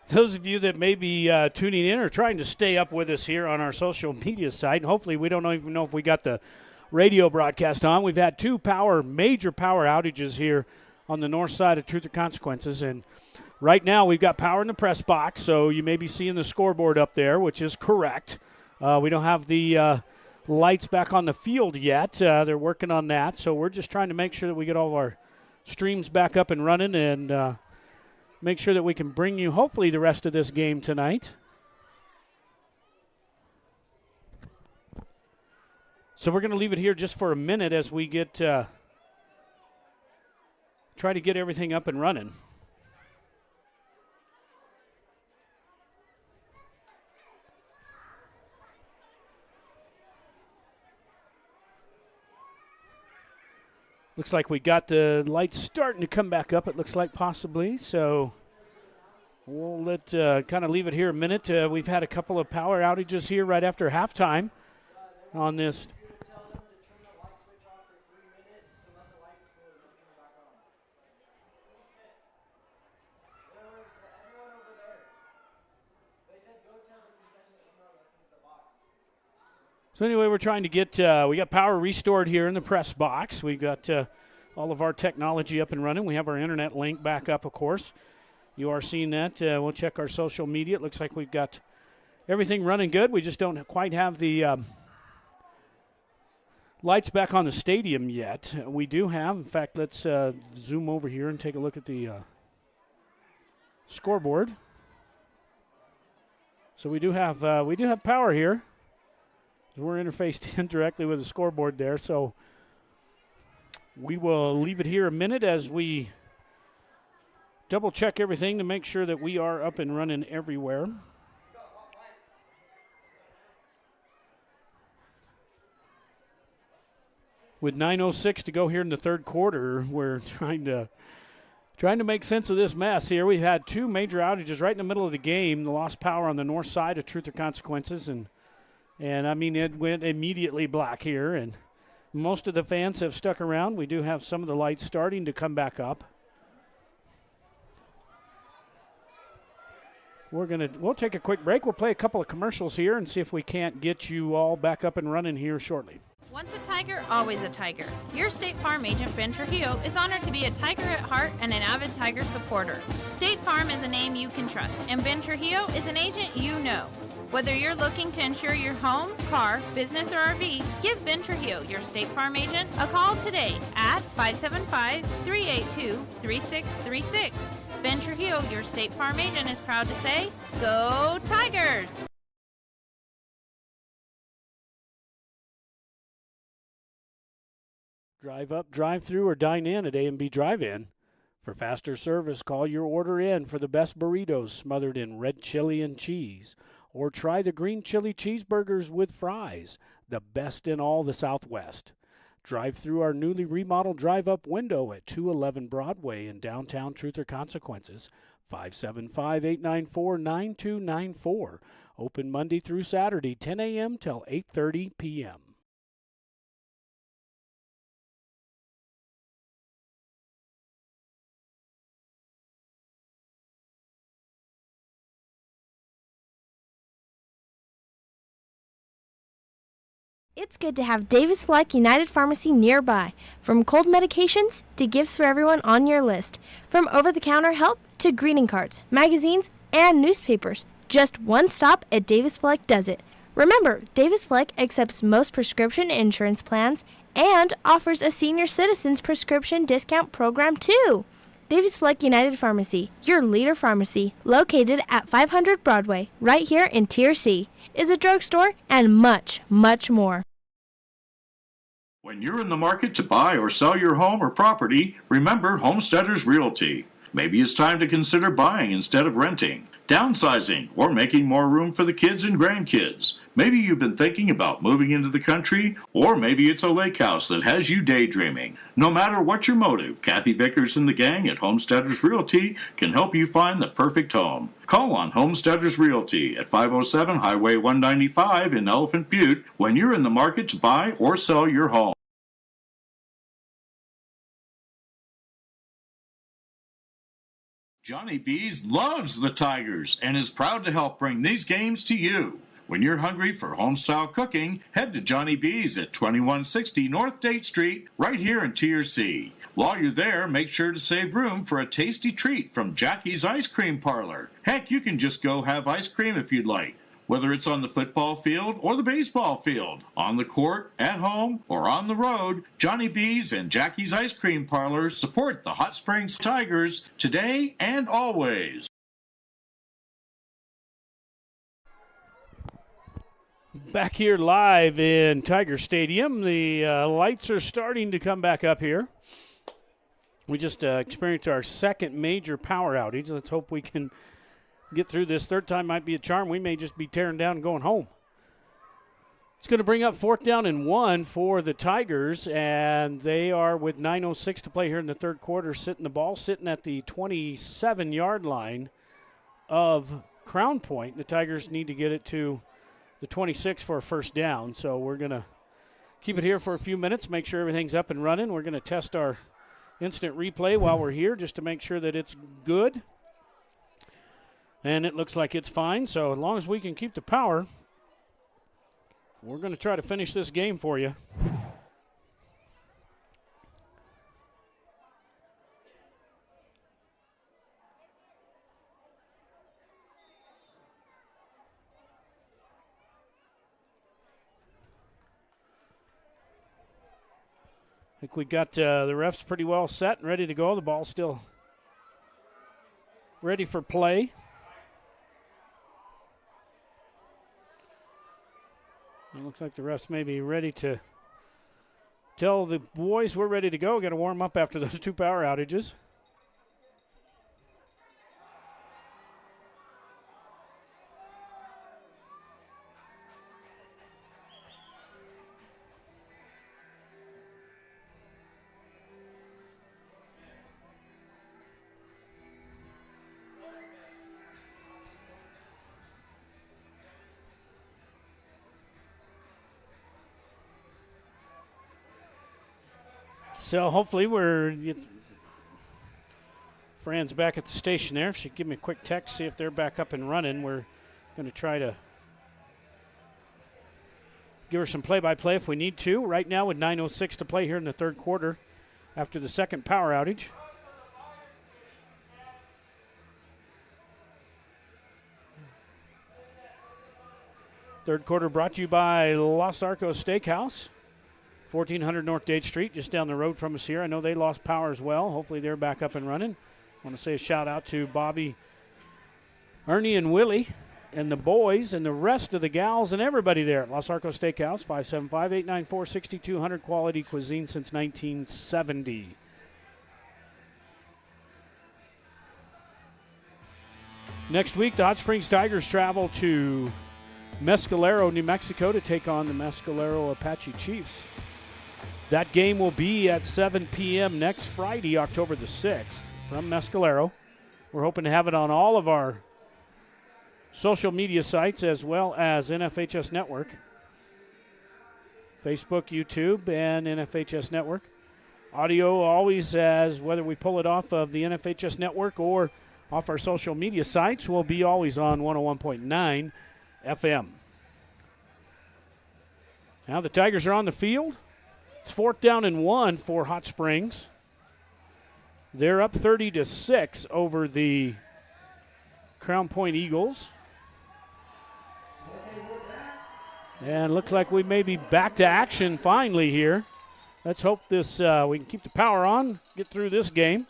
those of you that may be tuning in or trying to stay up with us here on our social media site, and hopefully we don't even know if we got the radio broadcast on. We've had two major power outages here on the north side of Truth or Consequences, and right now we've got power in the press box, so you may be seeing the scoreboard up there, which is correct. We don't have the lights back on the field yet. They're working on that, so we're just trying to make sure that we get all of our streams back up and running and make sure that we can bring you hopefully the rest of this game tonight. So we're going to leave it here just for a minute as we get try to get everything up and running. Looks like we got the lights starting to come back up, it looks like possibly. So we'll let kind of leave it here a minute. We've had a couple of power outages here right after halftime on this. So anyway, we're trying to get, we got power restored here in the press box. We've got all of our technology up and running. We have our internet link back up, of course. You are seeing that. We'll check our social media. It looks like we've got everything running good. We just don't quite have the lights back on the stadium yet. We do have, in fact, let's zoom over here and take a look at the scoreboard. So we do have power here. We're interfaced in directly with the scoreboard there, so we will leave it here a minute as we double check everything to make sure that we are up and running everywhere. With 9:06 to go here in the third quarter, we're trying to make sense of this mess here. We've had two major outages right in the middle of the game. The lost power on the north side of Truth or Consequences, and I mean, it went immediately black here, and most of the fans have stuck around. We do have some of the lights starting to come back up. We'll take a quick break. We'll play a couple of commercials here and see if we can't get you all back up and running here shortly. Once a Tiger, always a Tiger. Your State Farm agent, Ben Trujillo, is honored to be a Tiger at heart and an avid Tiger supporter. State Farm is a name you can trust, and Ben Trujillo is an agent you know. Whether you're looking to insure your home, car, business, or RV, give Ben Trujillo, your State Farm agent, a call today at 575-382-3636. Ben Trujillo, your State Farm agent, is proud to say, Go Tigers! Drive up, drive through, or dine in at A&B Drive-In. For faster service, call your order in for the best burritos smothered in red chili and cheese. Or try the green chili cheeseburgers with fries, the best in all the Southwest. Drive through our newly remodeled drive-up window at 211 Broadway in downtown Truth or Consequences, 575-894-9294. Open Monday through Saturday, 10 a.m. till 8:30 p.m. It's good to have Davis Fleck United Pharmacy nearby. From cold medications to gifts for everyone on your list. From over-the-counter help to greeting cards, magazines, and newspapers. Just one stop at Davis Fleck does it. Remember, Davis Fleck accepts most prescription insurance plans and offers a senior citizens prescription discount program too. Davis Fleck United Pharmacy, your leader pharmacy, located at 500 Broadway, right here in Tier C, is a drugstore and much, much more. When you're in the market to buy or sell your home or property, remember Homesteaders Realty. Maybe it's time to consider buying instead of renting, downsizing, or making more room for the kids and grandkids. Maybe you've been thinking about moving into the country, or maybe it's a lake house that has you daydreaming. No matter what your motive, Kathy Vickers and the gang at Homesteaders Realty can help you find the perfect home. Call on Homesteaders Realty at 507 Highway 195 in Elephant Butte when you're in the market to buy or sell your home. Johnny B's loves the Tigers and is proud to help bring these games to you. When you're hungry for home-style cooking, head to Johnny B's at 2160 North Date Street, right here in Tier C. While you're there, make sure to save room for a tasty treat from Jackie's Ice Cream Parlor. Heck, you can just go have ice cream if you'd like. Whether it's on the football field or the baseball field, on the court, at home, or on the road, Johnny B's and Jackie's Ice Cream Parlor support the Hot Springs Tigers today and always. Back here live in Tiger Stadium, the lights are starting to come back up here. We just experienced our second major power outage. Let's hope we can get through this. Third time might be a charm. We may just be tearing down and going home. It's going to bring up 4th down and 1 for the Tigers, and they are with 9:06 to play here in the third quarter, sitting at the 27-yard line of Crownpoint. The Tigers need to get it to the 26 for a first down, so we're going to keep it here for a few minutes, make sure everything's up and running. We're going to test our instant replay while we're here just to make sure that it's good. And it looks like it's fine, so as long as we can keep the power, we're going to try to finish this game for you. I think we got the refs pretty well set and ready to go. The ball's still ready for play. It looks like the refs may be ready to tell the boys we're ready to go. Got to warm up after those 2 power outages. So hopefully Fran's back at the station there. If she give me a quick text, see if they're back up and running. We're going to try to give her some play-by-play if we need to. Right now with 9:06 to play here in the third quarter after the second power outage. Third quarter brought to you by Los Arcos Steakhouse. 1400 North Date Street, just down the road from us here. I know they lost power as well. Hopefully they're back up and running. I want to say a shout out to Bobby, Ernie, and Willie, and the boys, and the rest of the gals, and everybody there at Los Arcos Steakhouse, 575-894-6200, quality cuisine since 1970. Next week, the Hot Springs Tigers travel to Mescalero, New Mexico to take on the Mescalero Apache Chiefs. That game will be at 7 p.m. next Friday, October the 6th, from Mescalero. We're hoping to have it on all of our social media sites as well as NFHS Network. Facebook, YouTube, and NFHS Network. Audio always, as whether we pull it off of the NFHS Network or off our social media sites, will be always on 101.9 FM. Now the Tigers are on the field. It's 4th down and 1 for Hot Springs. They're up 30-6 over the Crownpoint Eagles. And looks like we may be back to action finally here. Let's hope this we can keep the power on, get through this game.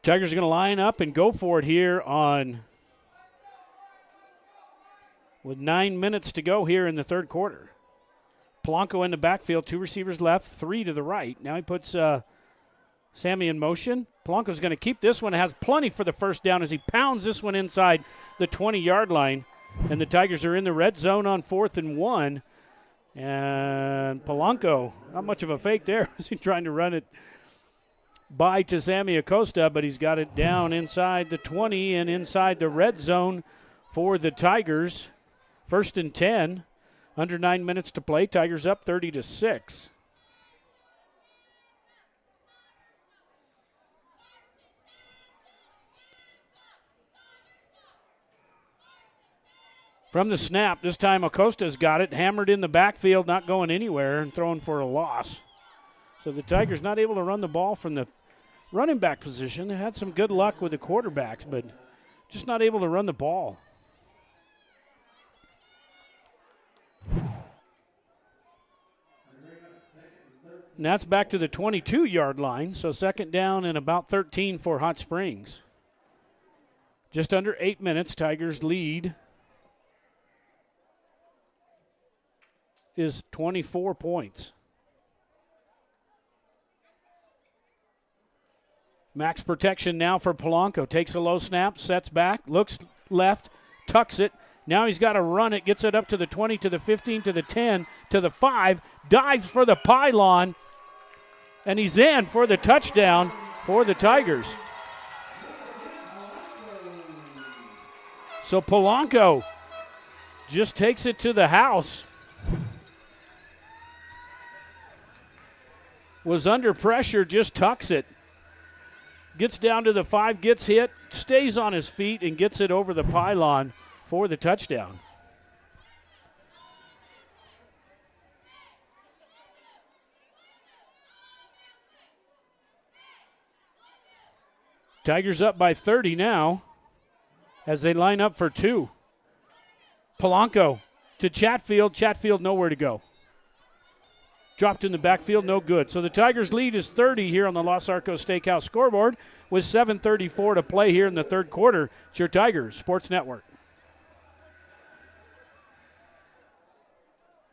Tigers are going to line up and go for it here with 9 minutes to go here in the third quarter. Polanco in the backfield, 2 receivers left, 3 to the right. Now he puts Sammy in motion. Polanco's going to keep this one. It has plenty for the first down as he pounds this one inside the 20-yard line. And the Tigers are in the red zone on 4th and 1. And Polanco, not much of a fake there. Is he trying to run it by to Sammy Acosta, but he's got it down inside the 20 and inside the red zone for the Tigers. 1st and 10, under 9 minutes to play. Tigers up 30-6. From the snap, this time Acosta's got it, hammered in the backfield, not going anywhere, and throwing for a loss. So the Tigers not able to run the ball from the running back position. They had some good luck with the quarterbacks, but just not able to run the ball. And that's back to the 22-yard line, so second down and about 13 for Hot Springs. Just under 8 minutes, Tigers lead is 24 points. Max protection now for Polanco. Takes a low snap, sets back, looks left, tucks it. Now he's got to run it, gets it up to the 20, to the 15, to the 10, to the 5, dives for the pylon, and he's in for the touchdown for the Tigers. So Polanco just takes it to the house. Was under pressure, just tucks it. Gets down to the 5, gets hit, stays on his feet, and gets it over the pylon for the touchdown. Tigers up by 30 now as they line up for 2. Polanco to Chatfield. Chatfield nowhere to go. Dropped in the backfield, no good. So the Tigers' lead is 30 here on the Los Arcos Steakhouse scoreboard with 7:34 to play here in the third quarter. It's your Tigers Sports Network.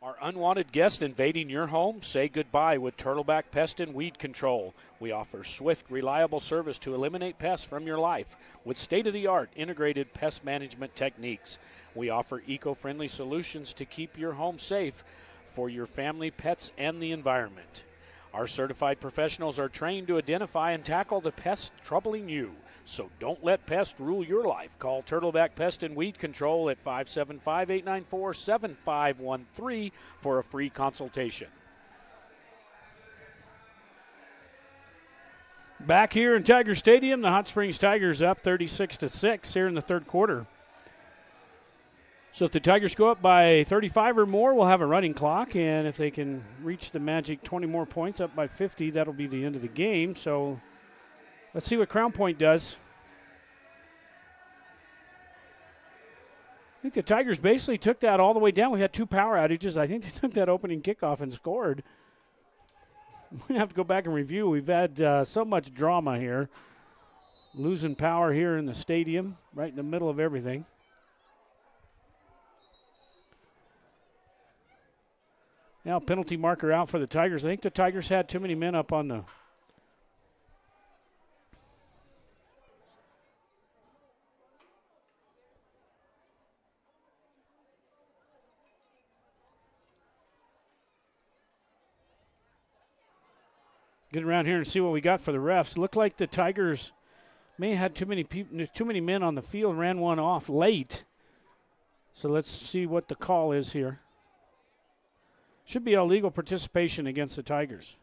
Are unwanted guests invading your home? Say goodbye with Turtleback Pest and Weed Control. We offer swift, reliable service to eliminate pests from your life with state-of-the-art integrated pest management techniques. We offer eco-friendly solutions to keep your home safe for your family, pets, and the environment. Our certified professionals are trained to identify and tackle the pests troubling you. So don't let pests rule your life. Call Turtleback Pest and Weed Control at 575-894-7513 for a free consultation. Back here in Tiger Stadium, the Hot Springs Tigers up 36-6 here in the third quarter. So if the Tigers go up by 35 or more, we'll have a running clock. And if they can reach the magic 20 more points up by 50, that'll be the end of the game. So let's see what Crownpoint does. I think the Tigers basically took that all the way down. We had 2 power outages. I think they took that opening kickoff and scored. We're going to have to go back and review. We've had so much drama here. Losing power here in the stadium, right in the middle of everything. Now penalty marker out for the Tigers. I think the Tigers had too many men up on the get around here and see what we got for the refs. Looked like the Tigers may have had too many men on the field, ran one off late. So let's see what the call is here. Should be illegal participation against the Tigers.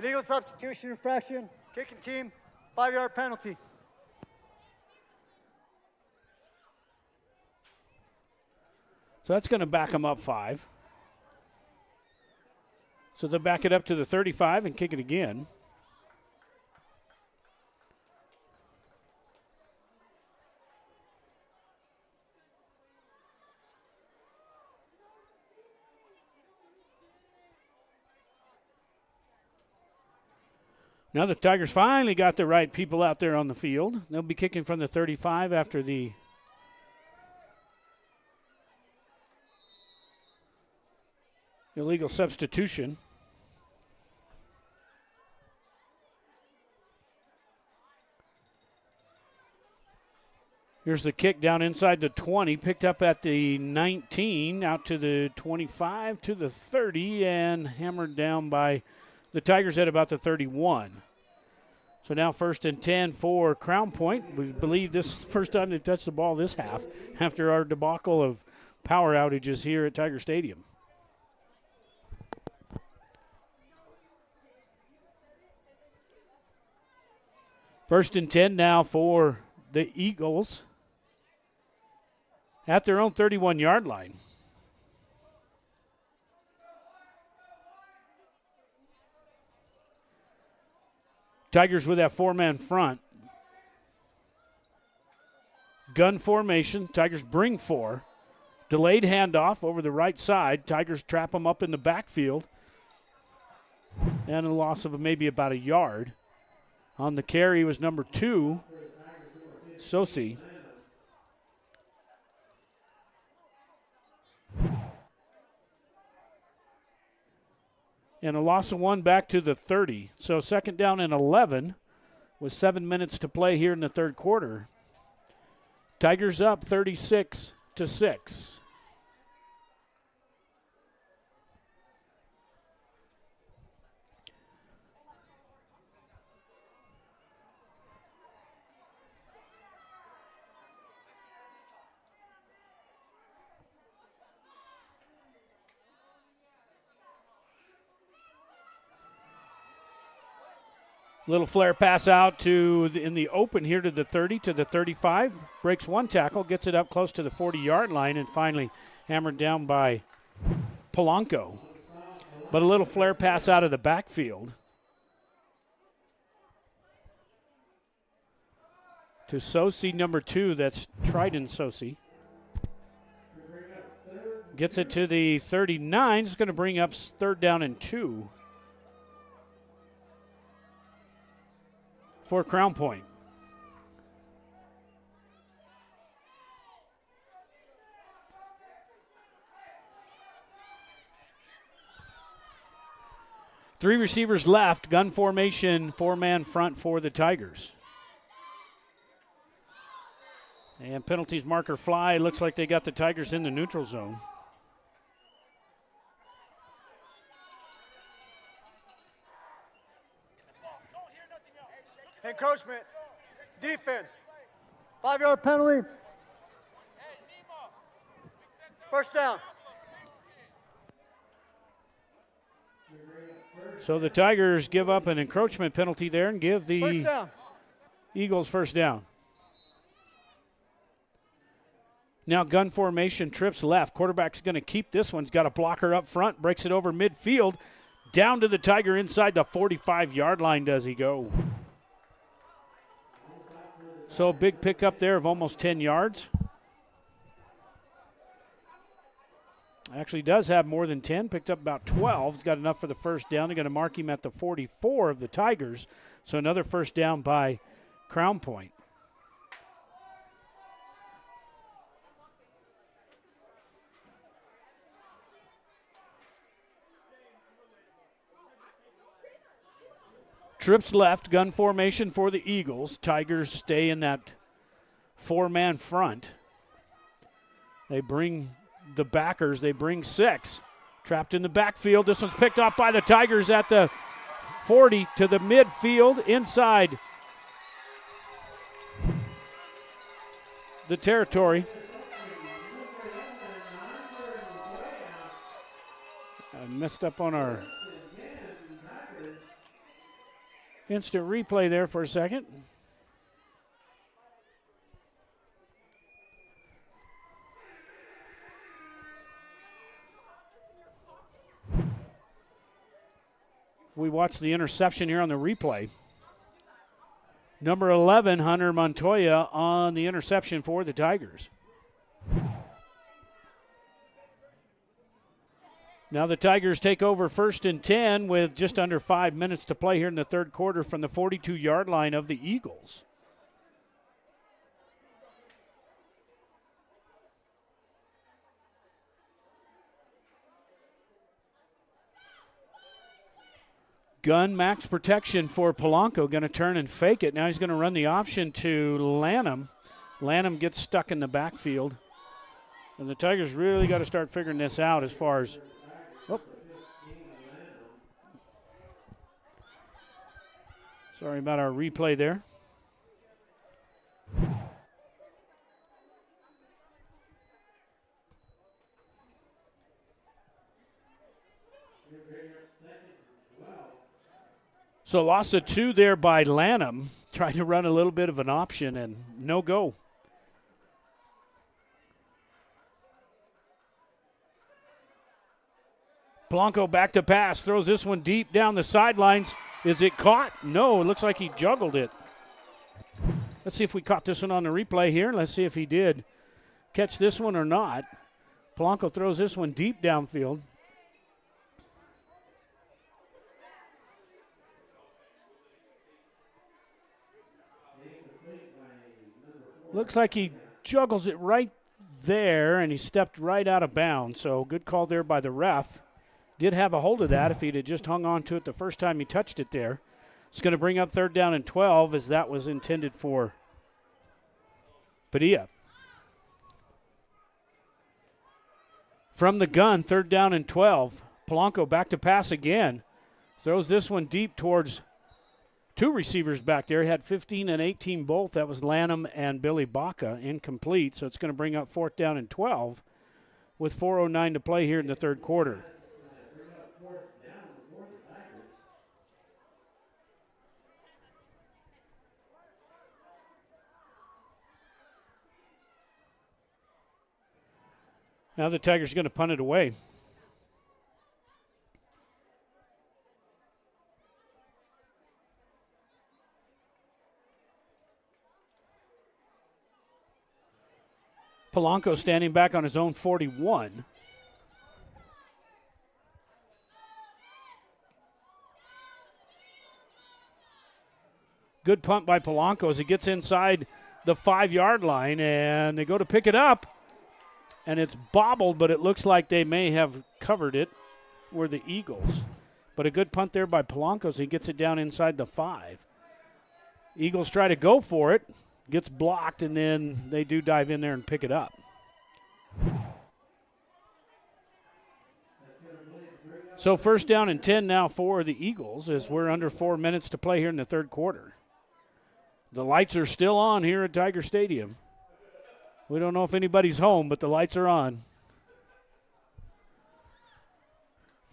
Illegal substitution infraction, kicking team, 5-yard penalty. So that's going to back them up 5. So they'll back it up to the 35 and kick it again. Now the Tigers finally got the right people out there on the field. They'll be kicking from the 35 after the illegal substitution. Here's the kick down inside the 20, picked up at the 19, out to the 25, to the 30, and hammered down by the Tigers at about the 31. So now 1st and 10 for Crownpoint. We believe this is the first time they've touched the ball this half after our debacle of power outages here at Tiger Stadium. First and 10 now for the Eagles at their own 31-yard line. Tigers with that four-man front. Gun formation. Tigers bring four. Delayed handoff over the right side. Tigers trap them up in the backfield. And a loss of maybe about a yard. On the carry was number 2, Sosi. And a loss of 1 back to the 30. So second down and 11 with 7 minutes to play here in the third quarter. Tigers up 36-6. Little flare pass out in the open here to the 30, to the 35. Breaks one tackle, gets it up close to the 40-yard line, and finally hammered down by Polanco. But a little flare pass out of the backfield to Sosi, number 2. That's Tridon Sosi. Gets it to the 39. It's going to bring up third down and 2. For Crownpoint. Three receivers left. Gun formation, four-man front for the Tigers. And penalties marker fly. Looks like they got the Tigers in the neutral zone. Encroachment. Defense. 5-yard penalty. First down. So the Tigers give up an encroachment penalty there and give the Eagles first down. Now gun formation, trips left. Quarterback's going to keep this one. He's got a blocker up front, breaks it over midfield. Down to the Tiger inside the 45-yard line does he go. So a big pickup there of almost 10 yards. Actually does have more than 10, picked up about 12. He's got enough for the first down. They're going to mark him at the 44 of the Tigers. So another first down by Crownpoint. Trips left, gun formation for the Eagles. Tigers stay in that four-man front. They bring the backers. They bring 6. Trapped in the backfield. This one's picked up by the Tigers at the 40 to the midfield inside the territory. I messed up on our instant replay there for a second. We watch the interception here on the replay. Number 11, Hunter Montoya, on the interception for the Tigers. Now the Tigers take over first and 10 with just under 5 minutes to play here in the third quarter from the 42-yard line of the Eagles. Gun max protection for Polanco, going to turn and fake it. Now he's going to run the option to Lanham. Lanham gets stuck in the backfield. And the Tigers really got to start figuring this out as far as sorry about our replay there. So loss of 2 there by Lanham. Tried to run a little bit of an option and no go. Polanco back to pass, throws this one deep down the sidelines. Is it caught? No, it looks like he juggled it. Let's see if we caught this one on the replay here. Let's see if he did catch this one or not. Polanco throws this one deep downfield. Looks like he juggles it right there, and he stepped right out of bounds. So good call there by the ref. Did have a hold of that if he'd have just hung on to it the first time he touched it there. It's going to bring up 3rd down and 12 as that was intended for Padilla. From the gun, 3rd down and 12. Polanco back to pass again. Throws this one deep towards 2 receivers back there. He had 15 and 18 both. That was Lanham and Billy Baca, incomplete. So it's going to bring up 4th down and 12 with 4:09 to play here in the 3rd quarter. Now the Tigers are going to punt it away. Polanco standing back on his own 41. Good punt by Polanco as he gets inside the 5-yard line, and they go to pick it up. And it's bobbled, but it looks like they may have covered it, were the Eagles. But a good punt there by Polanco, so he gets it down inside the 5. Eagles try to go for it, gets blocked, and then they do dive in there and pick it up. So 1st down and 10 now for the Eagles as we're under 4 minutes to play here in the 3rd quarter. The lights are still on here at Tiger Stadium. We don't know if anybody's home, but the lights are on.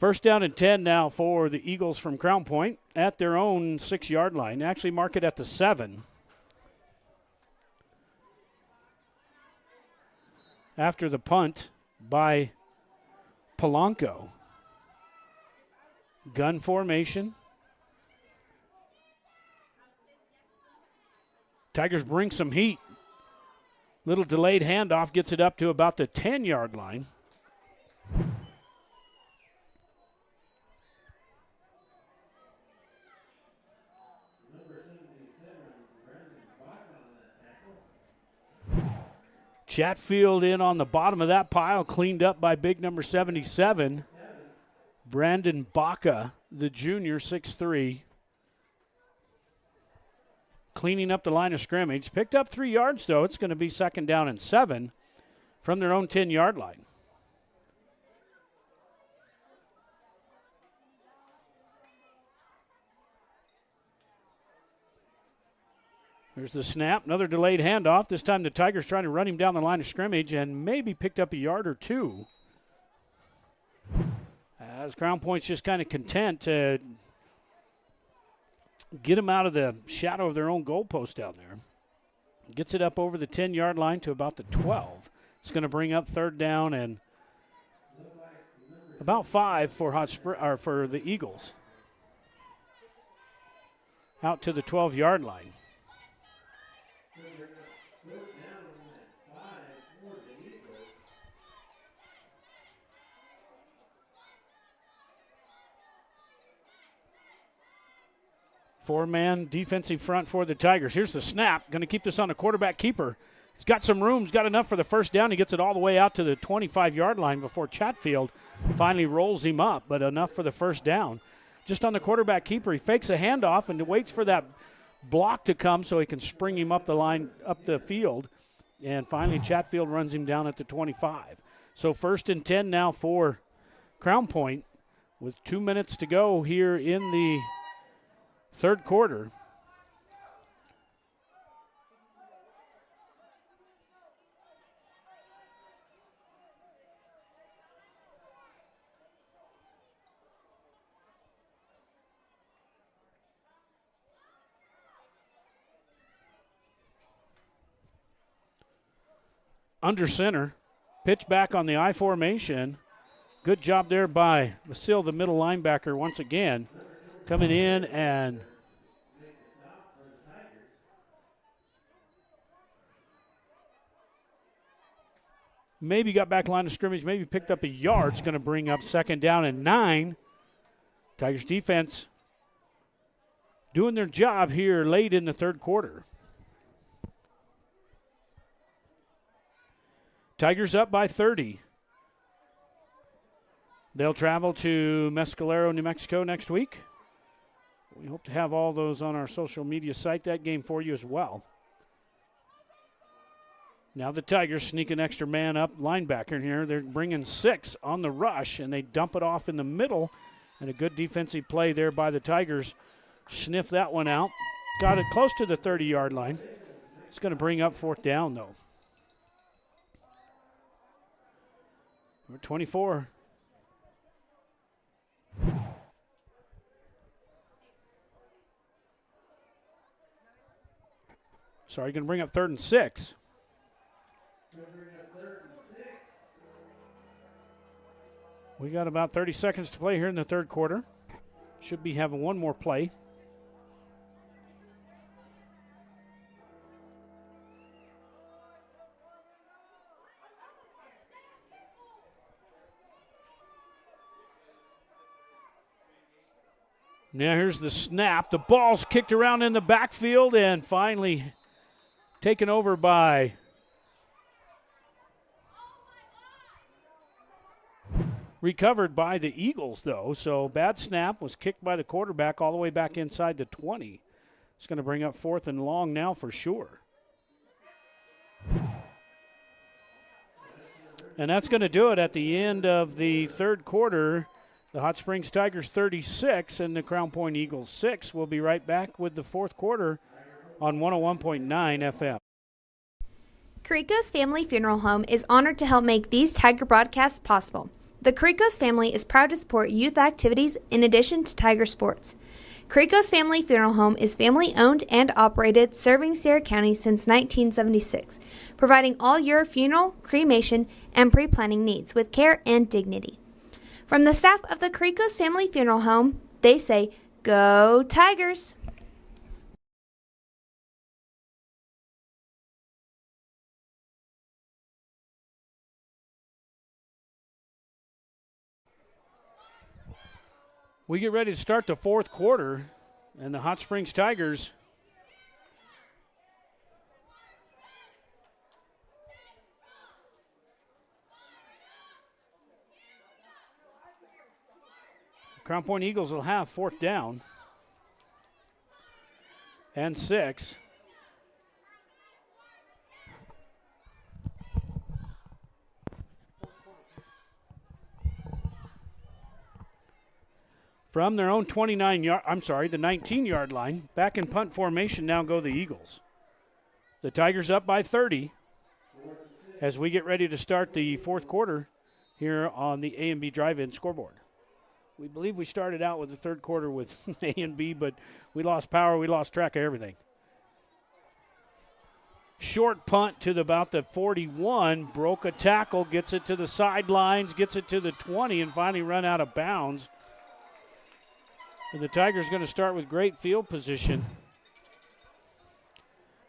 1st down and 10 now for the Eagles from Crownpoint at their own 6-yard line. Actually mark it at the 7. After the punt by Polanco. Gun formation. Tigers bring some heat. Little delayed handoff gets it up to about the 10-yard line. Chatfield in on the bottom of that pile, cleaned up by big number 77. Brandon Baca, the junior, 6'3". Cleaning up the line of scrimmage. Picked up 3 yards, though. It's going to be 2nd down and 7 from their own 10-yard line. There's the snap. Another delayed handoff. This time the Tigers trying to run him down the line of scrimmage and maybe picked up a yard or 2. As Crownpoint's just kind of content to get them out of the shadow of their own goalpost down there. Gets it up over the 10-yard line to about the 12. It's going to bring up 3rd down and about 5 for for the Eagles. Out to the 12-yard line. Four-man defensive front for the Tigers. Here's the snap. Going to keep this on the quarterback keeper. He's got some room. He's got enough for the 1st down. He gets it all the way out to the 25-yard line before Chatfield finally rolls him up, but enough for the 1st down. Just on the quarterback keeper, he fakes a handoff and waits for that block to come so he can spring him up the line, up the field. And finally, Chatfield runs him down at the 25. So 1st and 10 now for Crownpoint with 2 minutes to go here in the 3rd quarter. under center. Pitch back on the I formation. Good job there by Vasil, the middle linebacker, once again. Coming in and maybe got back line of scrimmage, maybe picked up a yard. It's going to bring up 2nd down and 9. Tigers defense doing their job here late in the third quarter. Tigers up by 30. They'll travel to Mescalero, New Mexico next week. We hope to have all those on our social media site, that game for you as well. Now the Tigers sneak an extra man up linebacker here. They're bringing 6 on the rush, and they dump it off in the middle. And a good defensive play there by the Tigers. Sniff that one out. Got it close to the 30-yard line. It's going to bring up 4th down, though. Number 24. Sorry, going to bring up 3rd and 6. We got about 30 seconds to play here in the third quarter. Should be having one more play. Now here's the snap. The ball's kicked around in the backfield and finally taken over by recovered by the Eagles, though. So bad snap, was kicked by the quarterback all the way back inside the 20. It's going to bring up 4th and long now for sure. And that's going to do it at the end of the third quarter. The Hot Springs Tigers 36 and the Crownpoint Eagles 6. We'll be right back with the fourth quarter on 101.9 FM. Carrico's Family Funeral Home is honored to help make these Tiger broadcasts possible. The Carrico's family is proud to support youth activities in addition to Tiger sports. Carrico's Family Funeral Home is family-owned and operated, serving Sierra County since 1976, providing all your funeral, cremation, and pre-planning needs with care and dignity. From the staff of the Carrico's Family Funeral Home, they say, "Go Tigers!" We get ready to start the fourth quarter, and the Hot Springs Tigers Crownpoint Eagles will have 4th down and 6. From their own the 19-yard line. Back in punt formation now go the Eagles. The Tigers up by 30 as we get ready to start the fourth quarter here on the A&B Drive-In scoreboard. We believe we started out with the third quarter with A&B, but we lost power. We lost track of everything. Short punt to about the 41. Broke a tackle, gets it to the sidelines, gets it to the 20, and finally run out of bounds. And the Tigers going to start with great field position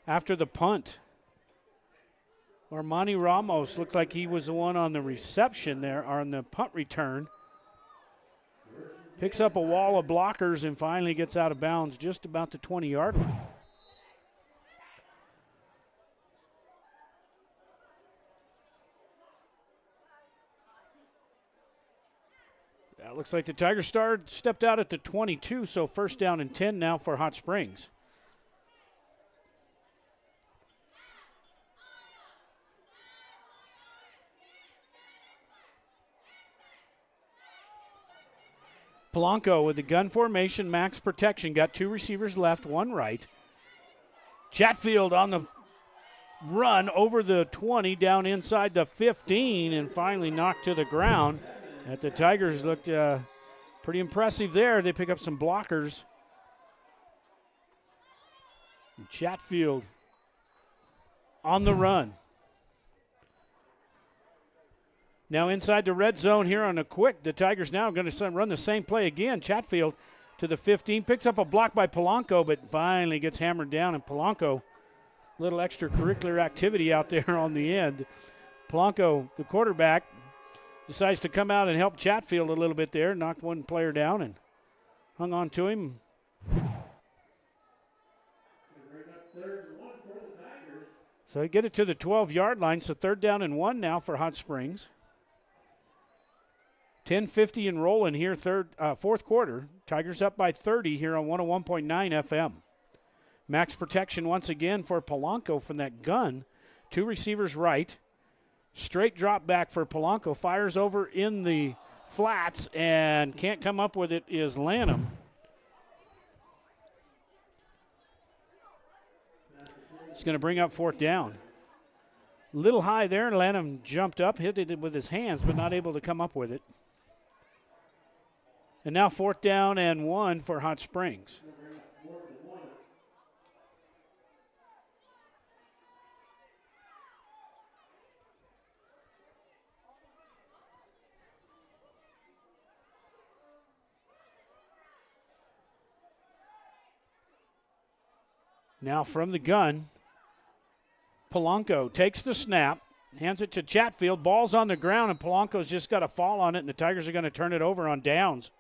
after the punt. Armani Ramos looks like he was the one on the reception there, or on the punt return. Picks up a wall of blockers and finally gets out of bounds just about the 20-yard line. That looks like the Tigers stepped out at the 22, so 1st down and 10 now for Hot Springs. Polanco with the gun formation, max protection. Got 2 receivers left, 1 right. Chatfield on the run over the 20, down inside the 15, and finally knocked to the ground. The Tigers looked pretty impressive there. They pick up some blockers. And Chatfield on the run. Now inside the red zone here on a quick. The Tigers now going to run the same play again. Chatfield to the 15. Picks up a block by Polanco, but finally gets hammered down. And Polanco, a little extracurricular activity out there on the end. Polanco, the quarterback, decides to come out and help Chatfield a little bit there. Knocked one player down and hung on to him. So they get it to the 12-yard line. So 3rd down and 1 now for Hot Springs. 10:50 and rolling here, fourth quarter. Tigers up by 30 here on 101.9 FM. Max protection once again for Polanco from that gun. 2 receivers right. Straight drop back for Polanco. Fires over in the flats and can't come up with it is Lanham. It's going to bring up 4th down. Little high there. Lanham jumped up, hit it with his hands, but not able to come up with it. And now 4th down and 1 for Hot Springs. Now from the gun, Polanco takes the snap, hands it to Chatfield. Ball's on the ground, and Polanco's just got a fall on it, and the Tigers are going to turn it over on downs.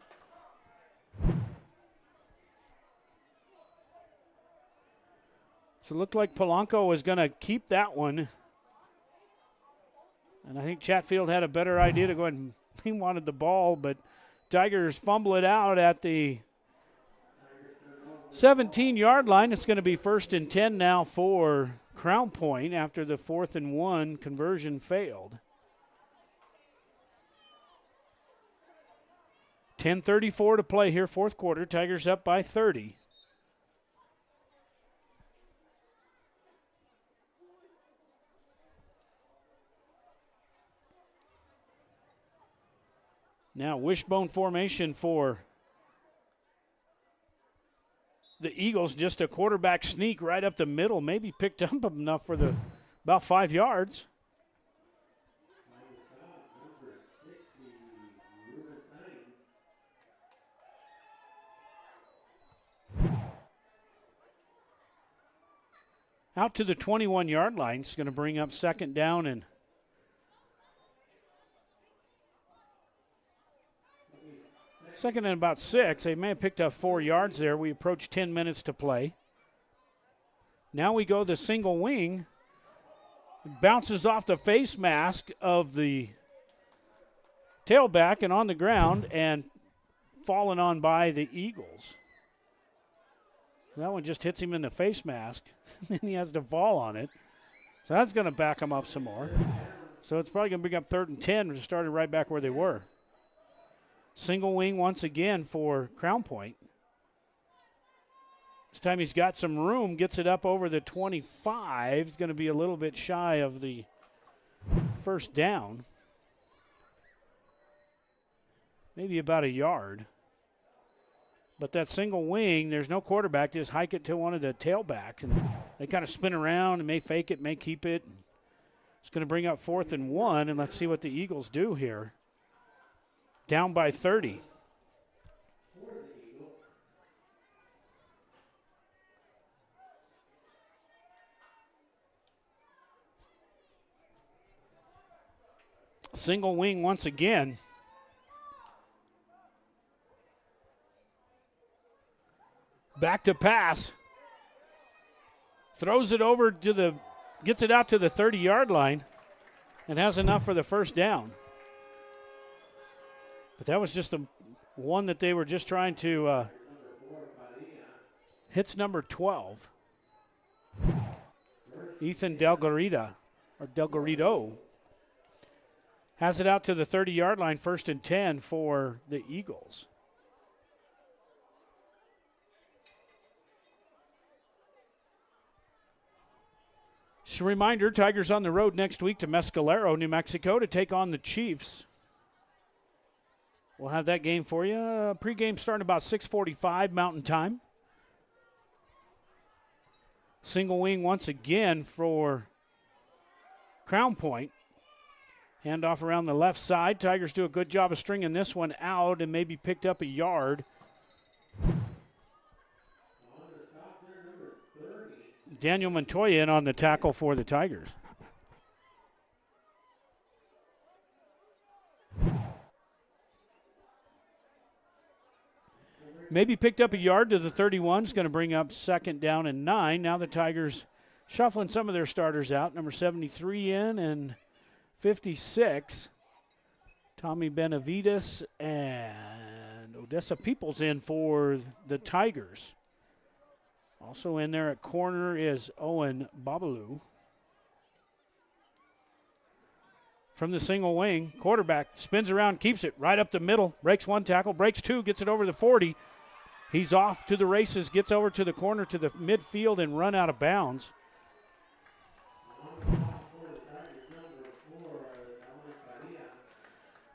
So it looked like Polanco was going to keep that one. And I think Chatfield had a better idea to go ahead and he wanted the ball, but Tigers fumble it out at the 17-yard line. It's going to be 1st and 10 now for Crownpoint after the 4th and 1 conversion failed. 10:34 to play here, fourth quarter. Tigers up by 30. Now wishbone formation for the Eagles, just a quarterback sneak right up the middle, maybe picked up enough for the about 5 yards. Out to the 21-yard line. It's going to bring up 2nd down and second and about 6. They may have picked up 4 yards there. We approach 10 minutes to play. Now we go the single wing. It bounces off the face mask of the tailback and on the ground and fallen on by the Eagles. That one just hits him in the face mask, and he has to fall on it. So that's going to back him up some more. So it's probably going to bring up 3rd and 10, which started right back where they were. Single wing once again for Crownpoint. This time he's got some room, gets it up over the 25. He's going to be a little bit shy of the 1st down. Maybe about a yard. But that single wing, there's no quarterback. Just hike it to one of the tailbacks. And they kind of spin around and may fake it, may keep it. It's going to bring up 4th and 1, and let's see what the Eagles do here. Down by 30. Single wing once again. Back to pass. Throws it over to gets it out to the 30-yard line and has enough for the 1st down. But that was just the one that they were just trying to hits number 12. Ethan Delgarita, or Delgarito, has it out to the 30-yard line, 1st and 10 for the Eagles. Just a reminder, Tigers on the road next week to Mescalero, New Mexico, to take on the Chiefs. We'll have that game for you. Pre-game starting about 6:45 Mountain Time. Single wing once again for Crownpoint. Hand off around the left side. Tigers do a good job of stringing this one out and maybe picked up a yard. Daniel Montoya in on the tackle for the Tigers. Maybe picked up a yard to the 31. Is going to bring up 2nd down and 9. Now the Tigers shuffling some of their starters out. Number 73 in and 56. Tommy Benavides and Odessa Peoples in for the Tigers. Also in there at corner is Owen Babalu. From the single wing, quarterback spins around, keeps it right up the middle, breaks one tackle, breaks two, gets it over the 40. He's off to the races, gets over to the corner to the midfield and run out of bounds.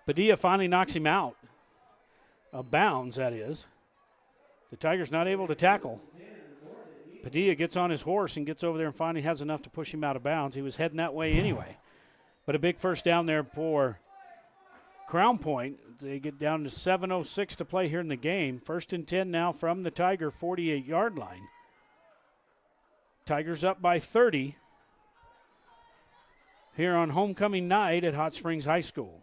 Padilla finally knocks him out. Of bounds, that is. The Tigers not able to tackle. Padilla gets on his horse and gets over there and finally has enough to push him out of bounds. He was heading that way anyway. But a big first down there for Crownpoint. They get down to 7:06 to play here in the game. 1st and 10 now from the Tiger 48-yard line. Tigers up by 30 here on homecoming night at Hot Springs High School.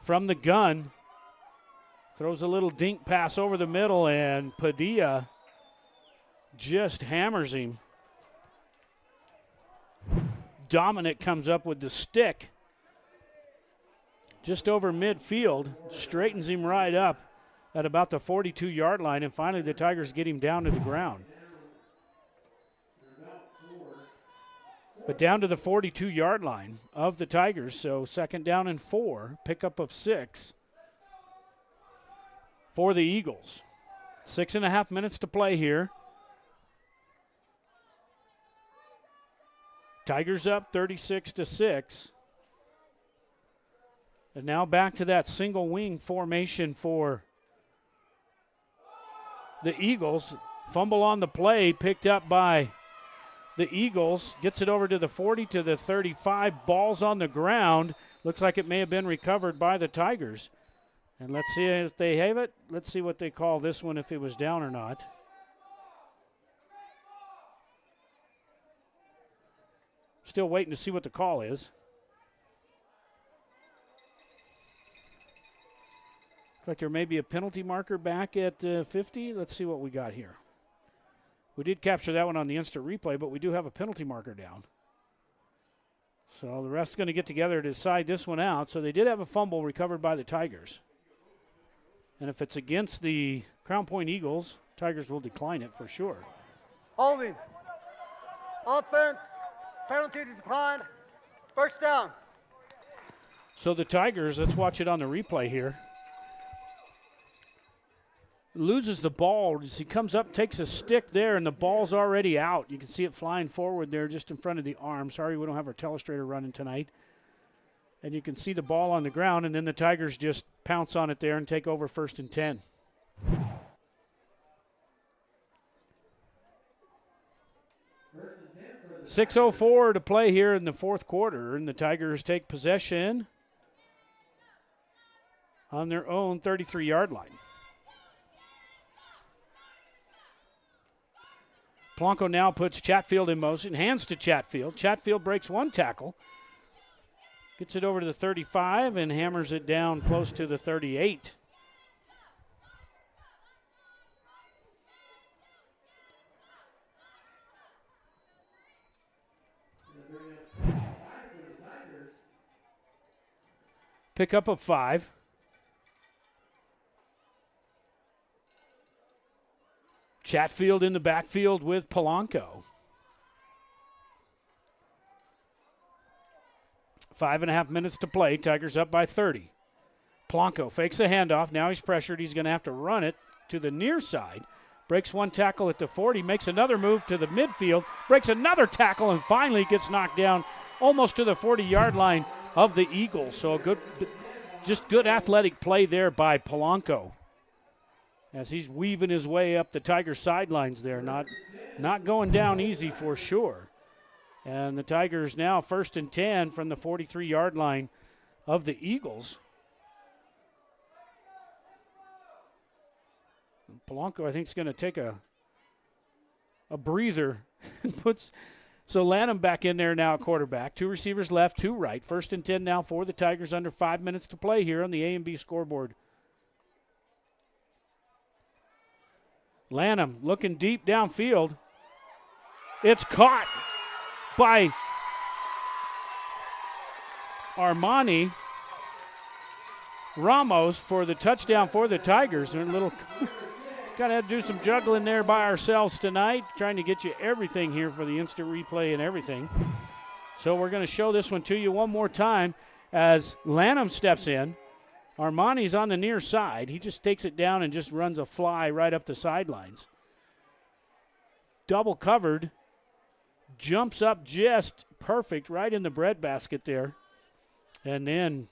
From the gun, throws a little dink pass over the middle, and Padilla just hammers him. Dominic comes up with the stick just over midfield, straightens him right up at about the 42-yard line, and finally the Tigers get him down to the ground. But down to the 42-yard line of the Tigers, so 2nd down and 4, pickup of 6 for the Eagles. 6.5 minutes to play here. Tigers up 36-6. And now back to that single wing formation for the Eagles. Fumble on the play, picked up by the Eagles. Gets it over to the 40, to the 35. Ball's on the ground. Looks like it may have been recovered by the Tigers. And let's see if they have it. Let's see what they call this one, if it was down or not. Still waiting to see what the call is. Looks like there may be a penalty marker back at 50. Let's see what we got here. We did capture that one on the instant replay, but we do have a penalty marker down. So the ref's going to get together to decide this one out. So they did have a fumble recovered by the Tigers. And if it's against the Crownpoint Eagles, Tigers will decline it for sure. Holding. Offense. Penalty declined. 1st down. So the Tigers, let's watch it on the replay here. Loses the ball as he comes up, takes a stick there, and the ball's already out. You can see it flying forward there just in front of the arm. Sorry we don't have our telestrator running tonight. And you can see the ball on the ground, and then the Tigers just pounce on it there and take over 1st and 10. .604 to play here in the 4th quarter, and the Tigers take possession on their own 33-yard line. Polanco now puts Chatfield in motion, hands to Chatfield. Chatfield breaks one tackle, gets it over to the 35, and hammers it down close to the 38. Pickup of 5. Chatfield in the backfield with Polanco. 5.5 minutes to play. Tigers up by 30. Polanco fakes a handoff. Now he's pressured. He's going to have to run it to the near side. Breaks one tackle at the 40. Makes another move to the midfield. Breaks another tackle and finally gets knocked down almost to the 40-yard line of the Eagles. So a good athletic play there by Polanco, as he's weaving his way up the Tiger sidelines there. Not going down easy for sure. And the Tigers now 1st and 10 from the 43-yard line of the Eagles. Polanco, I think, is going to take a breather and puts so Lanham back in there now at quarterback. 2 receivers left, 2 right. 1st and 10 now for the Tigers, under 5 minutes to play here on the A&B scoreboard. Lanham looking deep downfield. It's caught by Armani Ramos for the touchdown for the Tigers. They're a little kind of had to do some juggling there by ourselves tonight, trying to get you everything here for the instant replay and everything. So we're going to show this one to you one more time as Lanham steps in. Armani's on the near side. He just takes it down and just runs a fly right up the sidelines. Double covered. Jumps up just perfect right in the breadbasket there. And then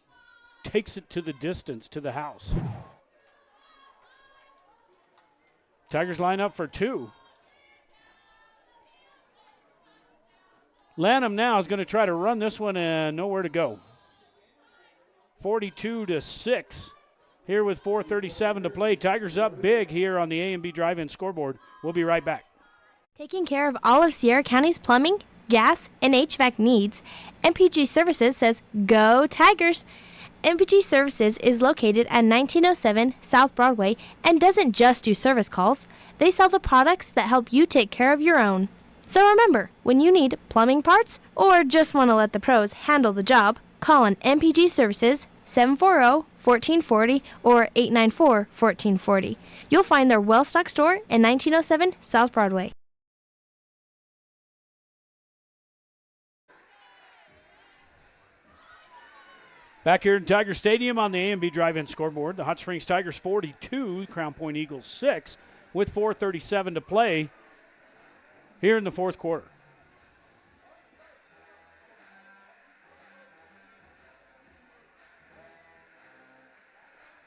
takes it to the distance, to the house. Tigers line up for 2. Lanham now is going to try to run this one and nowhere to go. 42-6 here with 4:37 to play. Tigers up big here on the A&B Drive-In scoreboard. We'll be right back. Taking care of all of Sierra County's plumbing, gas, and HVAC needs, MPG Services says, Go Tigers! MPG Services is located at 1907 South Broadway and doesn't just do service calls. They sell the products that help you take care of your own. So remember, when you need plumbing parts or just want to let the pros handle the job, call on MPG Services 740-1440 or 894-1440. You'll find their well-stocked store in 1907 South Broadway. Back here in Tiger Stadium on the A&B Drive-In scoreboard, the Hot Springs Tigers 42, Crownpoint Eagles 6, with 4:37 to play here in the fourth quarter.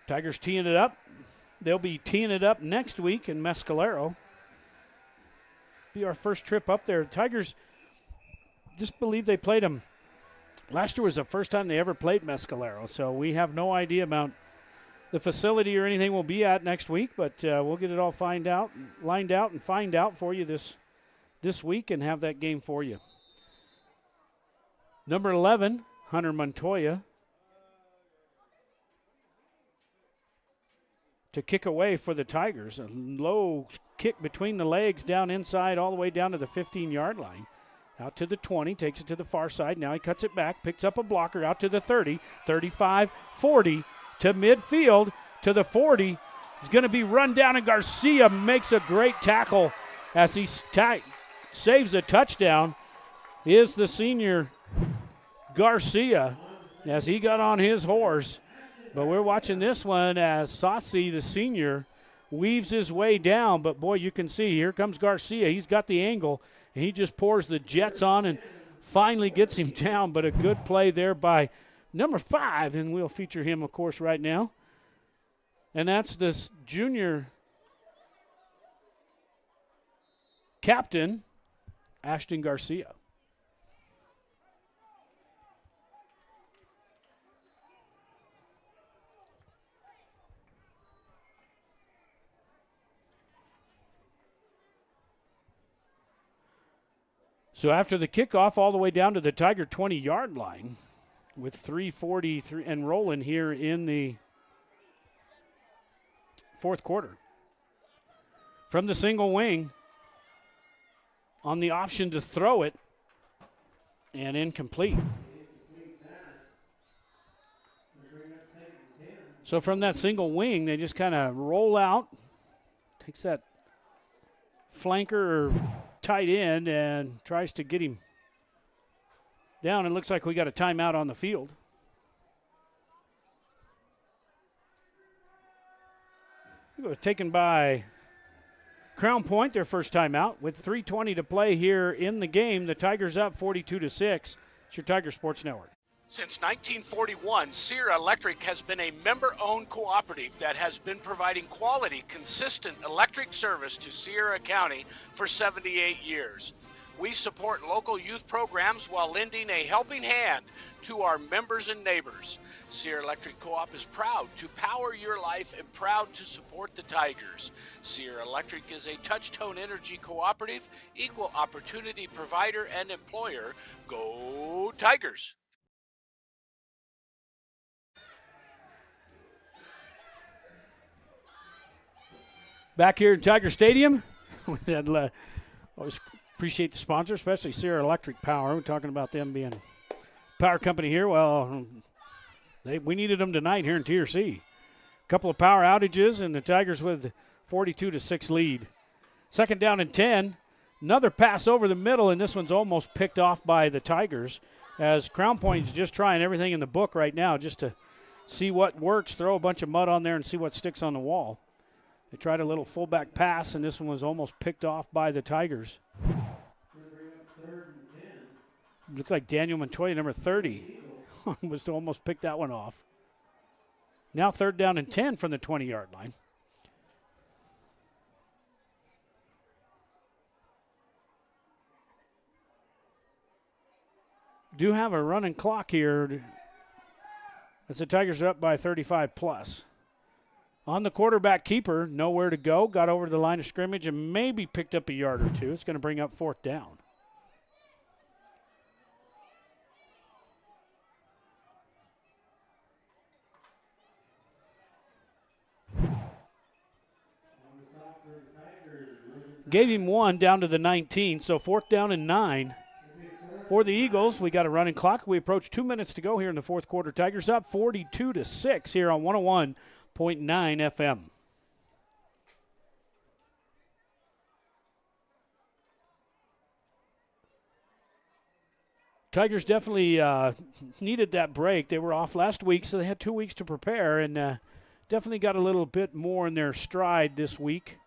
Tigers teeing it up. They'll be teeing it up next week in Mescalero. Be our first trip up there. Tigers, just believe they played them. Last year was the first time they ever played Mescalero, so we have no idea about the facility or anything we'll be at next week, but we'll get it all lined out and find out for you this week and have that game for you. Number 11, Hunter Montoya, to kick away for the Tigers. A low kick between the legs down inside all the way down to the 15-yard line. Out to the 20, takes it to the far side. Now he cuts it back, picks up a blocker out to the 30, 35, 40, to midfield, to the 40. He's going to be run down, and Garcia makes a great tackle as he saves a touchdown. Is the senior Garcia as he got on his horse. But we're watching this one as Sassi, the senior, weaves his way down. But, boy, you can see here comes Garcia. He's got the angle. And he just pours the jets on and finally gets him down. But a good play there by number 5. And we'll feature him, of course, right now. And that's this junior captain, Ashton Garcia. So after the kickoff, all the way down to the Tiger 20-yard line with 3:43 and rolling here in the fourth quarter. From the single wing, on the option to throw it, and incomplete. So from that single wing, they just kind of roll out, takes that flanker or tight end and tries to get him down. It looks like we got a timeout on the field. It was taken by Crownpoint, their first timeout, with 3:20 to play here in the game. The Tigers up 42-6. It's your Tiger Sports Network. Since 1941, Sierra Electric has been a member-owned cooperative that has been providing quality, consistent electric service to Sierra County for 78 years. We support local youth programs while lending a helping hand to our members and neighbors. Sierra Electric Co-op is proud to power your life and proud to support the Tigers. Sierra Electric is a touch-tone energy cooperative, equal opportunity provider and employer. Go Tigers! Back here in Tiger Stadium, always appreciate the sponsor, especially Sierra Electric Power. We're talking about them being a power company here. Well, we needed them tonight here in Tier C. A couple of power outages, and the Tigers with 42-6 lead. Second down and 10. Another pass over the middle, and this one's almost picked off by the Tigers, as Crownpoint is just trying everything in the book right now just to see what works, throw a bunch of mud on there, and see what sticks on the wall. They tried a little fullback pass, and this one was almost picked off by the Tigers. Looks like Daniel Montoya, number 30, was to almost pick that one off. Now third down and 10 from the 20-yard line. Do have a running clock here. As the Tigers are up by 35 plus. On the quarterback keeper, nowhere to go. Got over to the line of scrimmage and maybe picked up a yard or two. It's going to bring up fourth down. Gave him one down to the 19, so fourth down and 9. For the Eagles, we got a running clock. We approach 2 minutes to go here in the fourth quarter. Tigers up 42-6 here on 101.9 FM. Tigers definitely needed that break. They were off last week, so they had 2 weeks to prepare, and definitely got a little bit more in their stride this week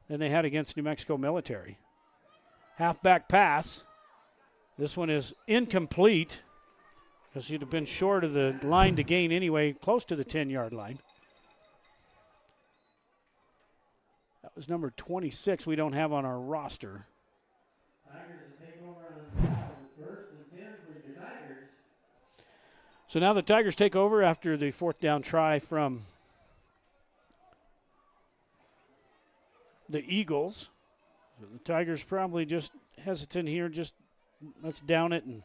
than they had against New Mexico Military. Halfback pass. This one is incomplete because you'd have been short of the line to gain anyway, close to the 10-yard line. That was number 26 we don't have on our roster. So now the Tigers take over after the fourth down try from the Eagles. So the Tigers probably just hesitant here, just let's down it and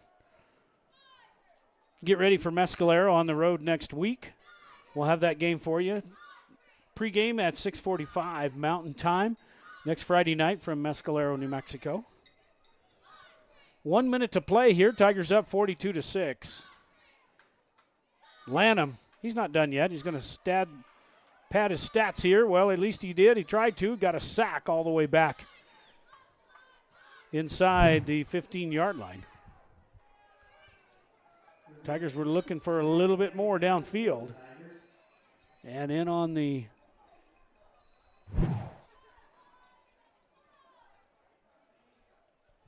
get ready for Mescalero on the road next week. We'll have that game for you. Pre-game at 6:45 Mountain Time next Friday night from Mescalero, New Mexico. 1 minute to play here. Tigers up 42-6. Lanham, he's not done yet. He's going to pad his stats here. Well, at least he did. He tried to. Got a sack all the way back inside the 15-yard line. Tigers were looking for a little bit more downfield. And in on the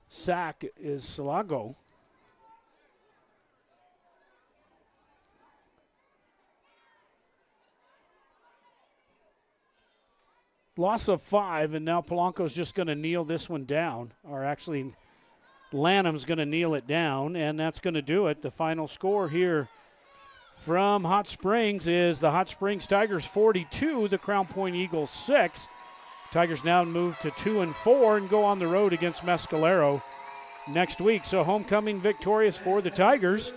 sack is Salago. Loss of 5, and now Polanco's just going to kneel this one down, or actually Lanham's going to kneel it down, and that's going to do it. The final score here from Hot Springs is the Hot Springs Tigers 42, the Crownpoint Eagles 6. Tigers now move to 2-4 and go on the road against Mescalero next week. So homecoming victorious for the Tigers.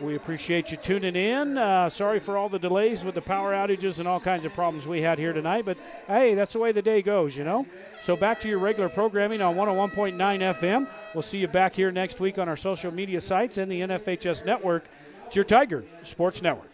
We appreciate you tuning in. Sorry for all the delays with the power outages and all kinds of problems we had here tonight, but hey, that's the way the day goes, you know. So back to your regular programming on 101.9 FM. We'll see you back here next week on our social media sites and the NFHS Network. It's your Tiger Sports Network.